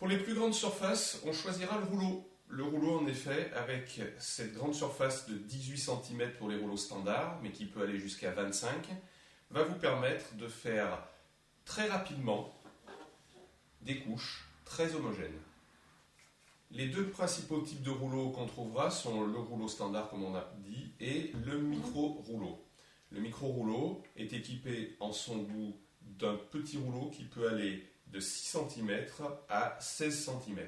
Pour les plus grandes surfaces, on choisira le rouleau. Le rouleau, en effet, avec cette grande surface de 18 cm pour les rouleaux standards, mais qui peut aller jusqu'à 25, va vous permettre de faire très rapidement des couches très homogènes. Les deux principaux types de rouleaux qu'on trouvera sont le rouleau standard, comme on a dit, et le micro-rouleau. Le micro-rouleau est équipé en son bout d'un petit rouleau qui peut aller de 6 cm à 16 cm.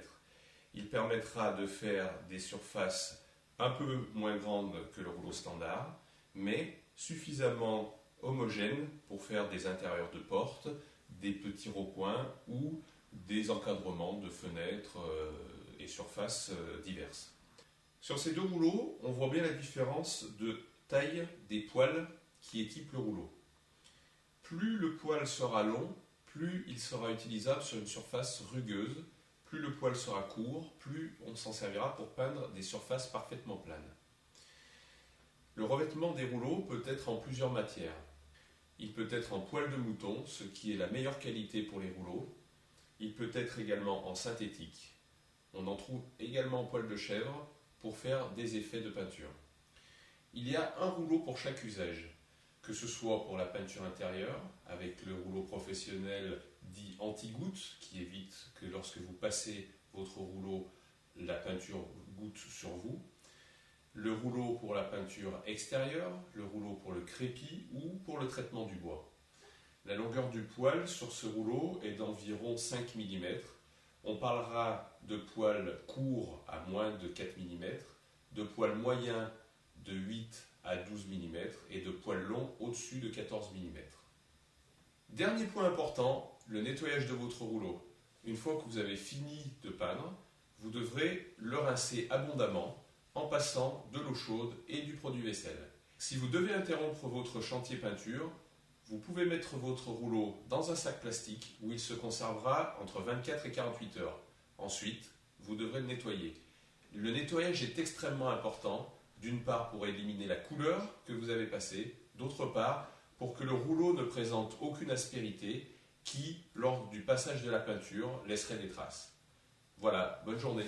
Il permettra de faire des surfaces un peu moins grandes que le rouleau standard, mais suffisamment homogènes pour faire des intérieurs de portes, des petits recoins ou des encadrements de fenêtres et surfaces diverses. Sur ces deux rouleaux, on voit bien la différence de taille des poils qui équipent le rouleau. Plus le poil sera long, plus il sera utilisable sur une surface rugueuse. Plus le poil sera court, plus on s'en servira pour peindre des surfaces parfaitement planes. Le revêtement des rouleaux peut être en plusieurs matières. Il peut être en poil de mouton, ce qui est la meilleure qualité pour les rouleaux. Il peut être également en synthétique. On en trouve également en poil de chèvre pour faire des effets de peinture. Il y a un rouleau pour chaque usage, que ce soit pour la peinture intérieure, avec le rouleau professionnel dit anti-goutte, qui évite que lorsque vous passez votre rouleau, la peinture goutte sur vous. Le rouleau pour la peinture extérieure, le rouleau pour le crépi ou pour le traitement du bois. La longueur du poil sur ce rouleau est d'environ 5 mm. On parlera de poils courts à moins de 4 mm, de poils moyens de 8 à 12 mm et de poils longs au-dessus de 14 mm. Dernier point important, le nettoyage de votre rouleau. Une fois que vous avez fini de peindre, vous devrez le rincer abondamment en passant de l'eau chaude et du produit vaisselle. Si vous devez interrompre votre chantier peinture, vous pouvez mettre votre rouleau dans un sac plastique où il se conservera entre 24 et 48 heures. Ensuite, vous devrez le nettoyer. Le nettoyage est extrêmement important, d'une part pour éliminer la couleur que vous avez passée, d'autre part pour que le rouleau ne présente aucune aspérité qui, lors du passage de la peinture, laisserait des traces. Voilà, bonne journée.